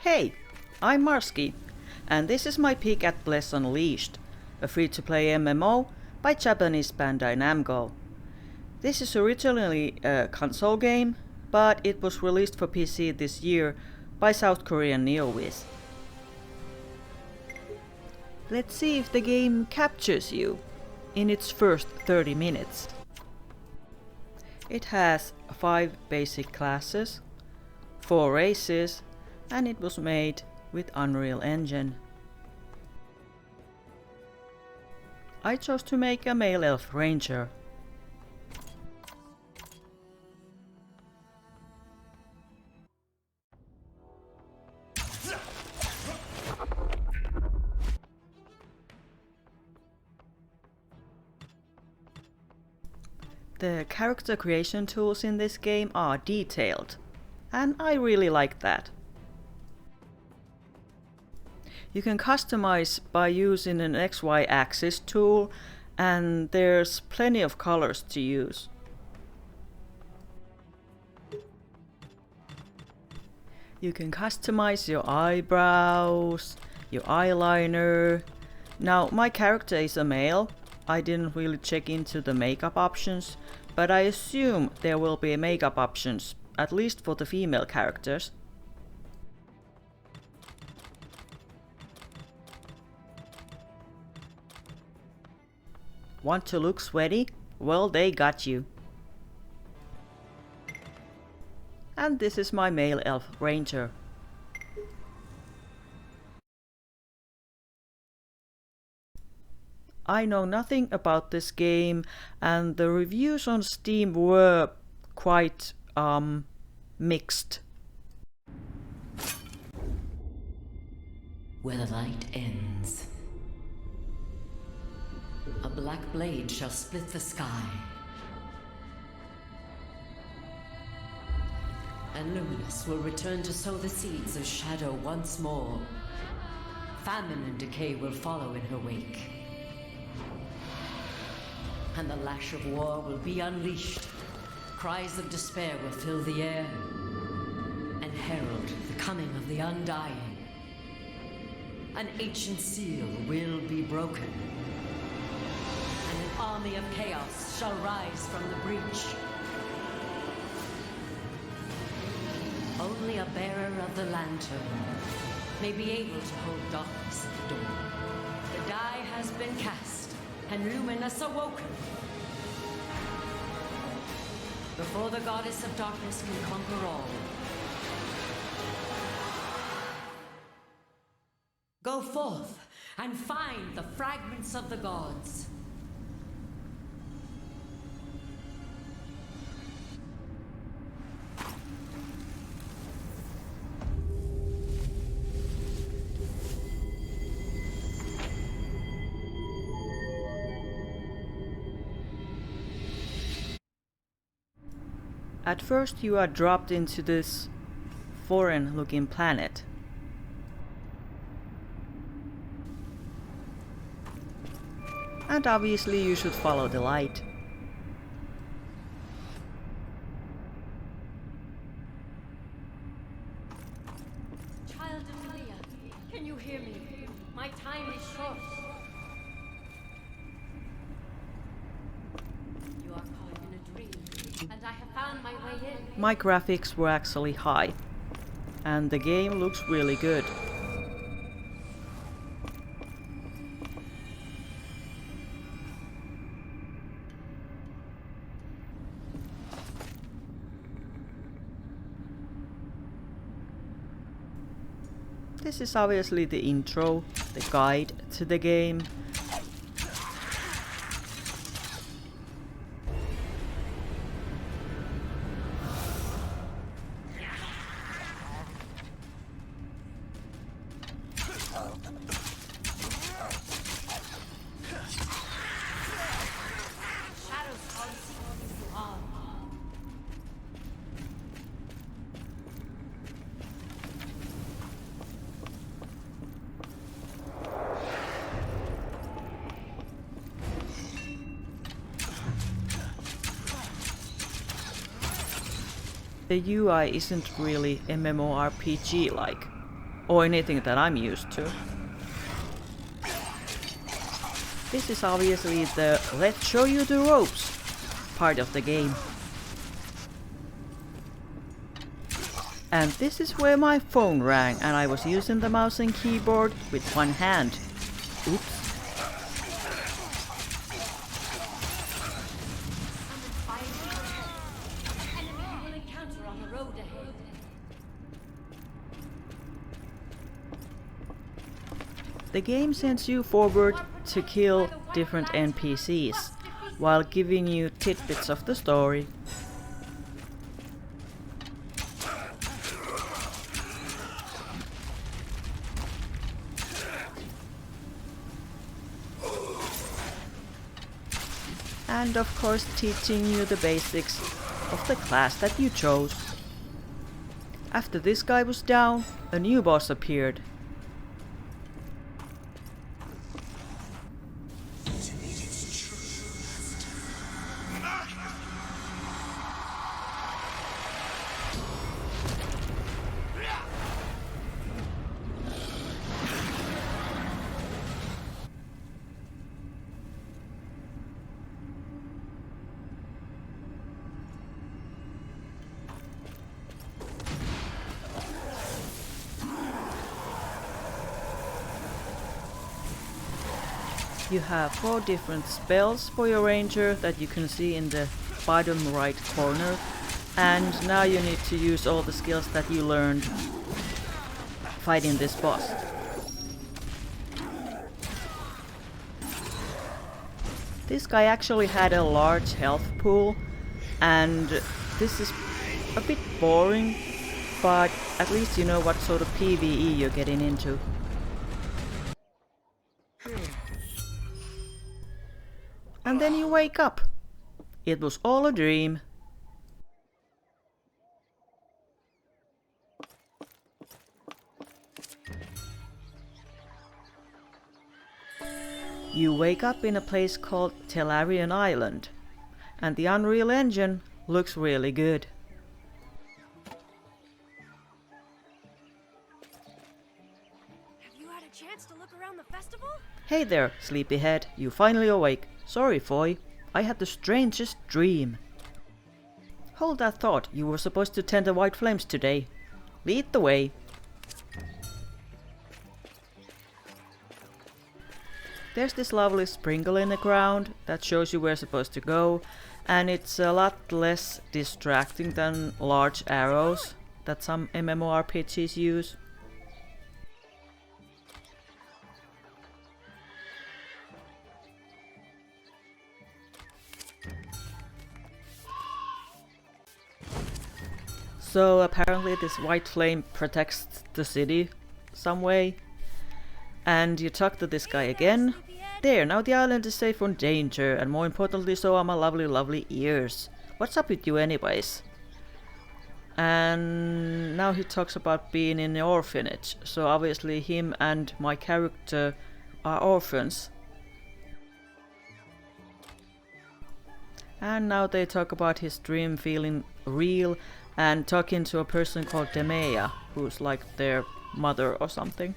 Hey, I'm Marsky, and this is my peek at Bless Unleashed, a free-to-play MMO by Japanese Bandai Namco. This is originally a console game, but it was released for PC this year by South Korean NeoWiz. Let's see if the game captures you in its first 30 minutes. It has 5 basic classes, 4 races, and it was made with Unreal Engine. I chose to make a male elf ranger. The character creation tools in this game are detailed, and I really like that. You can customize by using an XY axis tool, and there's plenty of colors to use. You can customize your eyebrows, your eyeliner. Now, my character is a male. I didn't really check into the makeup options, but I assume there will be makeup options, at least for the female characters. Want to look sweaty? Well, they got you. And this is my male elf ranger. I know nothing about this game, and the reviews on Steam were quite mixed. Where the light ends, a black blade shall split the sky, and Luminous will return to sow the seeds of shadow once more. Famine and decay will follow in her wake, and the lash of war will be unleashed. Cries of despair will fill the air and herald the coming of the undying. An ancient seal will be broken, and an army of chaos shall rise from the breach. Only a bearer of the lantern may be able to hold darkness at the door. The die has been cast, and Luminous awoken. Before the goddess of darkness can conquer all, go forth and find the fragments of the gods. At first you are dropped into this foreign looking planet. And obviously you should follow the light. Child Amelia, can you hear me? My time is short. You are caught in a dream, and I have found my way in. My graphics were actually high, and the game looks really good. This is obviously the intro, the guide to the game. The UI isn't really MMORPG like. or anything that I'm used to. This is obviously the "let's show you the ropes" part of the game. And this is where my phone rang and I was using the mouse and keyboard with one hand. Oops. The game sends you forward to kill different NPCs, while giving you tidbits of the story. And of course teaching you the basics of the class that you chose. After this guy was down, a new boss appeared. You have 4 different spells for your ranger that you can see in the bottom right corner, and now you need to use all the skills that you learned fighting this boss. This guy actually had a large health pool, and this is a bit boring, but at least you know what sort of PvE you're getting into. And then you wake up. It was all a dream. You wake up in a place called Telarian Island, and the Unreal Engine looks really good. Have you had a chance to look around the festival? Hey there, sleepyhead, you finally awake. Sorry, Foy, I had the strangest dream. Hold that thought, you were supposed to tend the white flames today. Lead the way. There's this lovely sprinkle in the ground that shows you where you're supposed to go, and it's a lot less distracting than large arrows that some MMORPGs use. So apparently this white flame protects the city some way. And you talk to this guy again. There, now the island is safe from danger, and more importantly so are my lovely ears. What's up with you anyways? And now he talks about being in the orphanage, so obviously him and my character are orphans. And now they talk about his dream feeling real, and talking to a person called Demea, who's like their mother or something.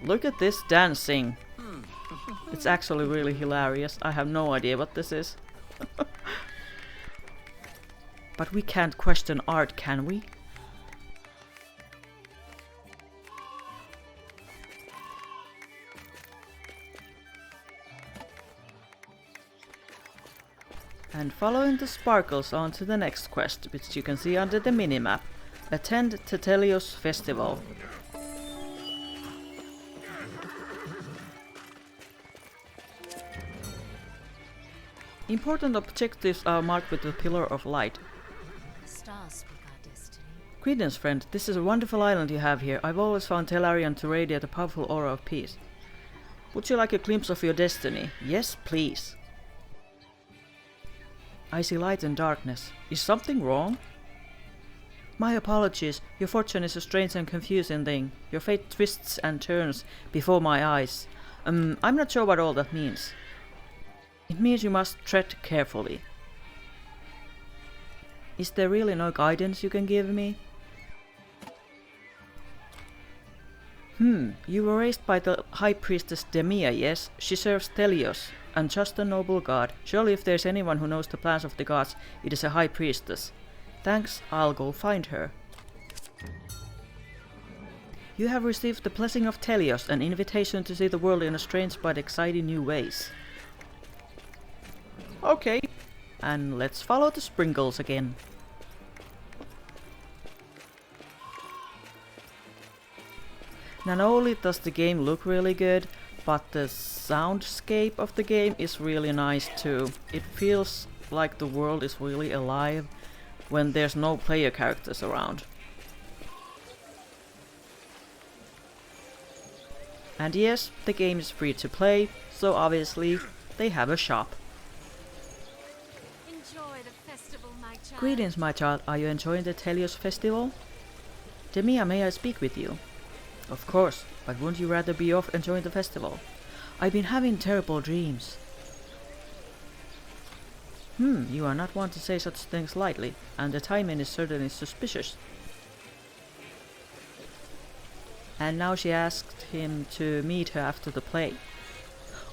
Look at this dancing. It's actually really hilarious. I have no idea what this is. But we can't question art, can we? And following the sparkles on to the next quest, which you can see under the minimap. Attend Tetelios Festival. Important objectives are marked with the pillar of light. The stars speak our destiny. Greetings, friend. This is a wonderful island you have here. I've always found Telarian to radiate a powerful aura of peace. Would you like a glimpse of your destiny? Yes, please. I see light and darkness. Is something wrong? My apologies. Your fortune is a strange and confusing thing. Your fate twists and turns before my eyes. I'm not sure what all that means. It means you must tread carefully. Is there really no guidance you can give me? You were raised by the High Priestess Demia, yes? She serves Telios, and just a noble god. Surely if there's anyone who knows the plans of the gods, it is a High Priestess. Thanks, I'll go find her. You have received the blessing of Telios, an invitation to see the world in a strange but exciting new ways. Okay, and let's follow the sprinkles again. Not only does the game look really good, but the soundscape of the game is really nice too. It feels like the world is really alive when there's no player characters around. And yes, the game is free to play, so obviously they have a shop. Enjoy the festival, my child. Greetings, my child. Are you enjoying the Telios festival? Demia, may I speak with you? Of course, but wouldn't you rather be off enjoying the festival? I've been having terrible dreams. You are not one to say such things lightly, and the timing is certainly suspicious. And now she asked him to meet her after the play.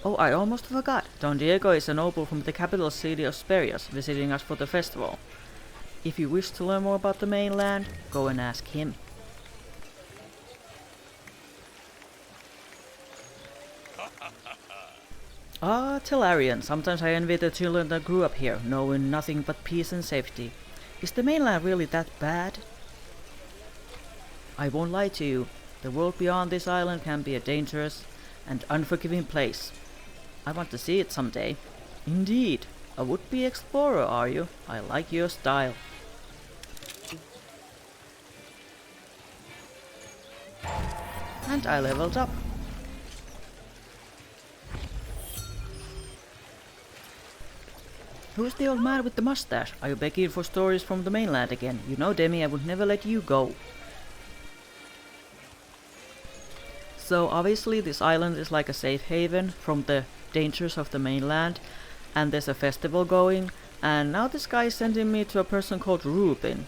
Oh, I almost forgot. Don Diego is a noble from the capital city of Sperios, visiting us for the festival. If you wish to learn more about the mainland, go and ask him. Ah, Telarian. Sometimes I envy the children that grew up here, knowing nothing but peace and safety. Is the mainland really that bad? I won't lie to you. The world beyond this island can be a dangerous and unforgiving place. I want to see it someday. Indeed. A would-be explorer, are you? I like your style. And I leveled up. Who's the old man with the mustache? Are you begging for stories from the mainland again? You know, Demi, I would never let you go. So obviously this island is like a safe haven from the dangers of the mainland, and there's a festival going, and now this guy is sending me to a person called Rubin.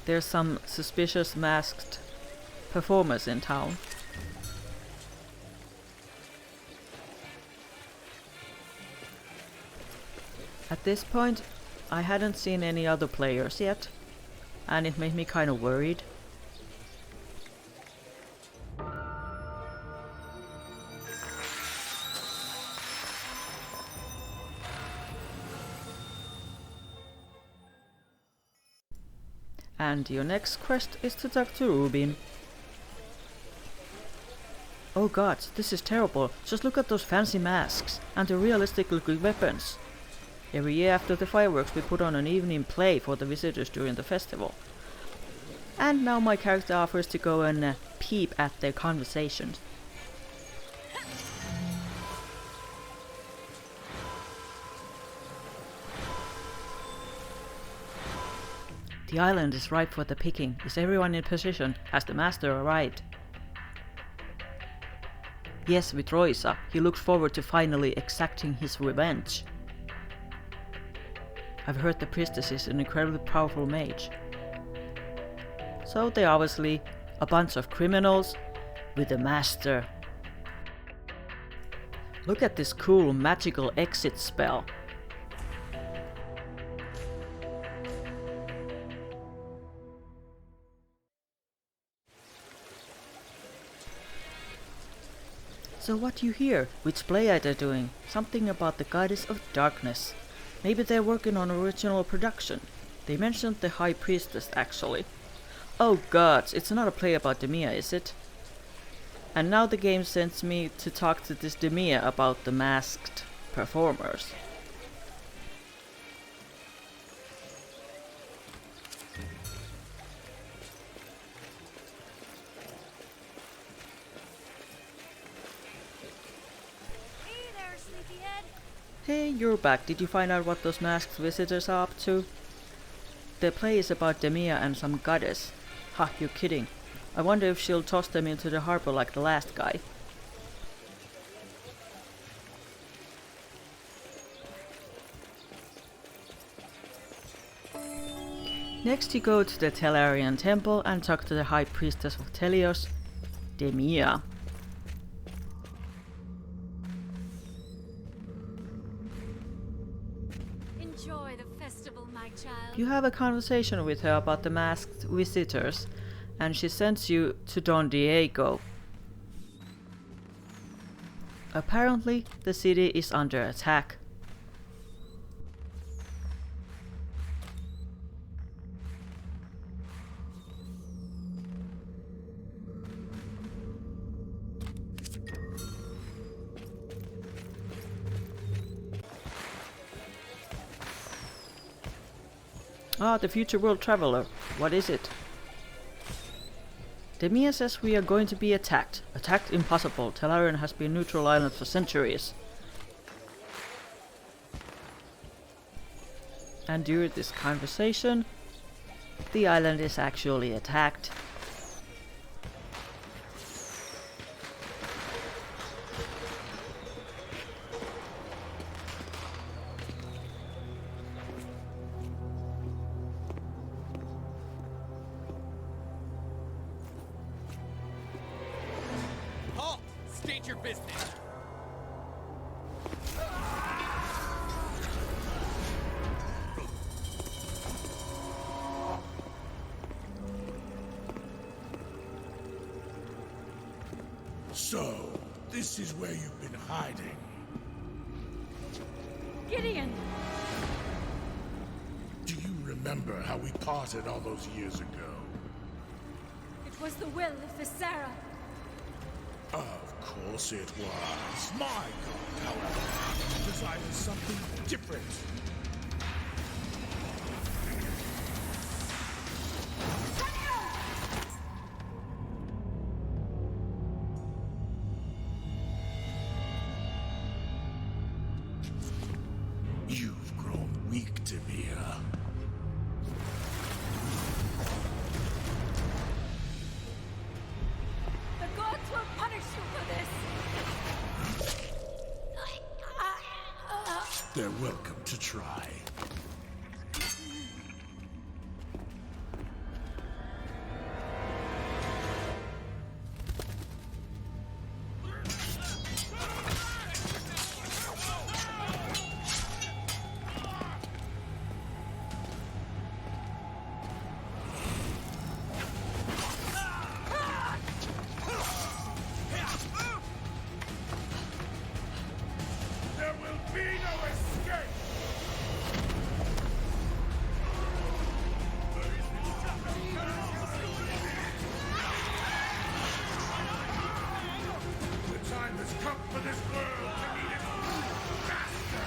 There's some suspicious masked performers in town. At this point, I hadn't seen any other players yet, and it made me kind of worried. And your next quest is to talk to Rubin. Oh gods, this is terrible. Just look at those fancy masks and the realistic looking weapons. Every year after the fireworks we put on an evening play for the visitors during the festival. And now my character offers to go and peep at their conversations. The island is ripe for the picking. Is everyone in position? Has the master arrived? Yes, with Roisa. He looks forward to finally exacting his revenge. I've heard the priestess is an incredibly powerful mage. So they're obviously a bunch of criminals with a master. Look at this cool magical exit spell. So what you hear? Which play are they doing? Something about the goddess of darkness. Maybe they're working on original production. They mentioned the High Priestess actually. Oh gods, it's not a play about Demia, is it? And now the game sends me to talk to this Demia about the masked performers. Hey, you're back. Did you find out what those masked visitors are up to? The play is about Demia and some goddess. Ha, you're kidding. I wonder if she'll toss them into the harbor like the last guy. Next you go to the Telarian temple and talk to the high priestess of Telios, Demia. Enjoy the festival, my child. You have a conversation with her about the masked visitors, and she sends you to Don Diego. Apparently, the city is under attack. Ah, the future world traveler. What is it? Demia says we are going to be attacked. Attacked? Impossible. Telarian has been neutral island for centuries. And during this conversation, the island is actually attacked. Halt! State your business! So, this is where you've been hiding. Gideon! Do you remember how we parted all those years ago? It was the will of Viscera. Of course it was. My God, however, decided something different. You've grown weak, Demia. The gods will punish you for this! They're welcome to try. There will be no escape! The time has come for this world to need its new master!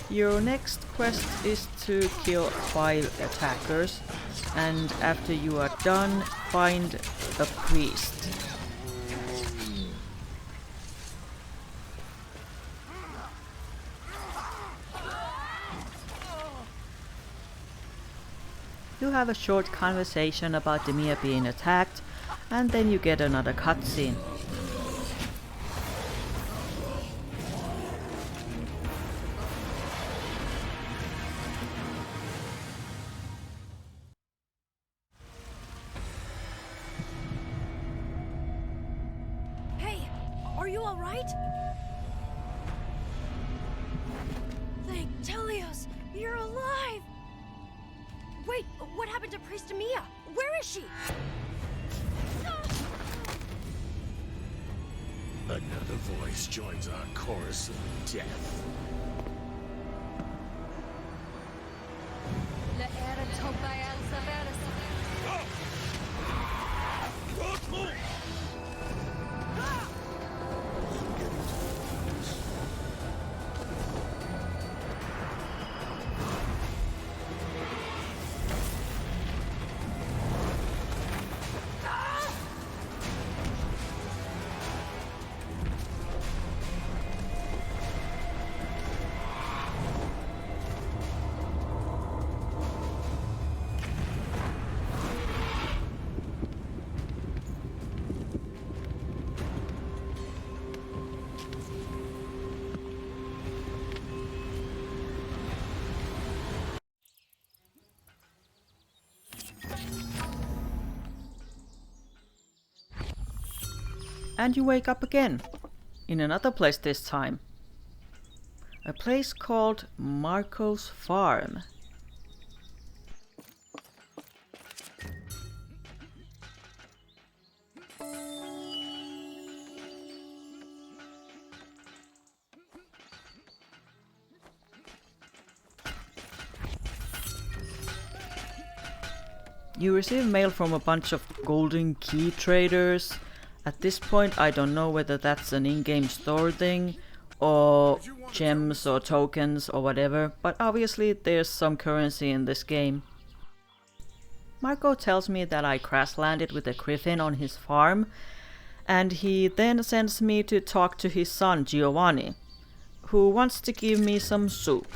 Your next quest is to kill 5 attackers, and after you are done, find a priest. You have a short conversation about Demia being attacked, and then you get another cutscene. Hey, are you alright? Thank Telios, you're alive! Wait, what happened to Priest Mia? Where is she? Another voice joins our chorus of death. and you wake up again, in another place this time. A place called Marco's Farm. You receive mail from a bunch of golden key traders. At this point I don't know whether that's an in-game store thing or gems or tokens or whatever, but obviously there's some currency in this game. Marco tells me that I crash landed with a griffin on his farm, and he then sends me to talk to his son Giovanni, who wants to give me some soup.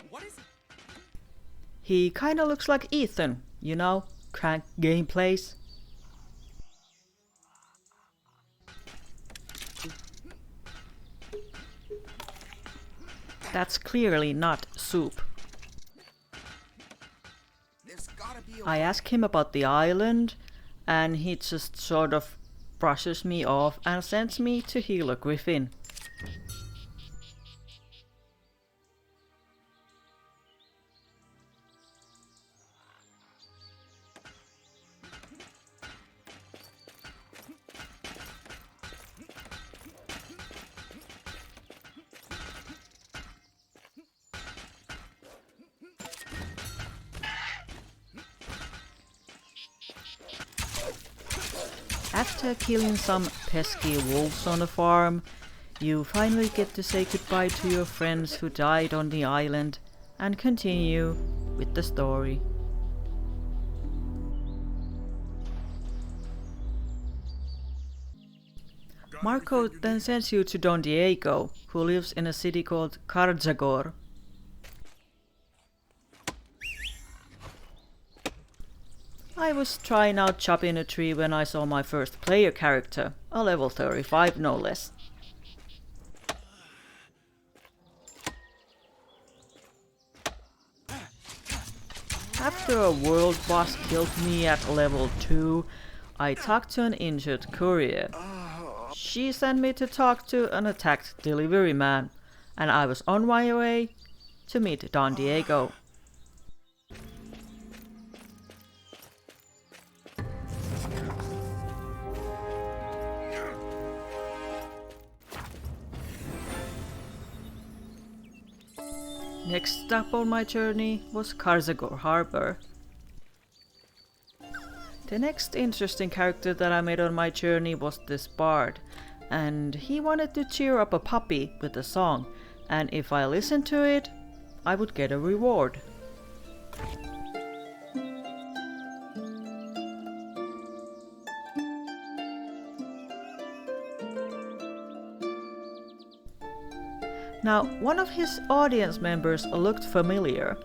What is it? He kinda looks like Ethan, you know, crank gameplays. That's clearly not soup. I ask him about the island, and he just sort of brushes me off and sends me to heal a griffin. After killing some pesky wolves on the farm, you finally get to say goodbye to your friends who died on the island and continue with the story. Marco then sends you to Don Diego, who lives in a city called Carjagor. I was trying out chopping a tree when I saw my first player character, a level 35 no less. After a world boss killed me at level 2, I talked to an injured courier. She sent me to talk to an attacked delivery man, and I was on my way to meet Don Diego. Next stop on my journey was Carjagor Harbor. The next interesting character that I met on my journey was this bard, and he wanted to cheer up a puppy with a song, and if I listened to it, I would get a reward. Now, one of his audience members looked familiar.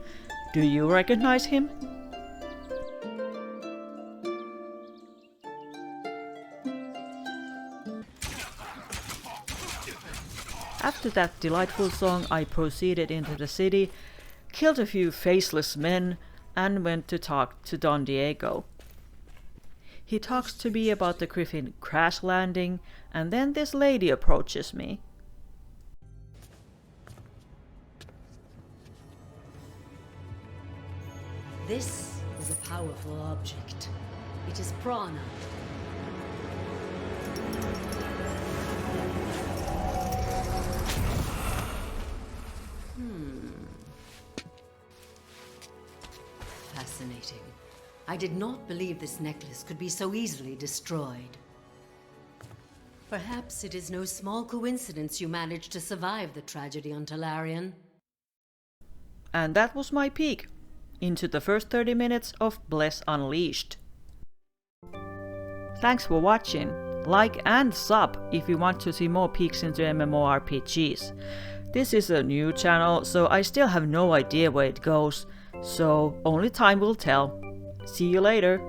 Do you recognize him? After that delightful song, I proceeded into the city, killed a few faceless men, and went to talk to Don Diego. He talks to me about the griffin crash landing, and then this lady approaches me. This is a powerful object. It is prana. Fascinating. I did not believe this necklace could be so easily destroyed. Perhaps it is no small coincidence you managed to survive the tragedy on Talarian. And that was my peek into the first 30 minutes of Bless Unleashed. Thanks for watching. Like and sub if you want to see more peeks into MMORPGs. This is a new channel, so I still have no idea where it goes, so only time will tell. See you later!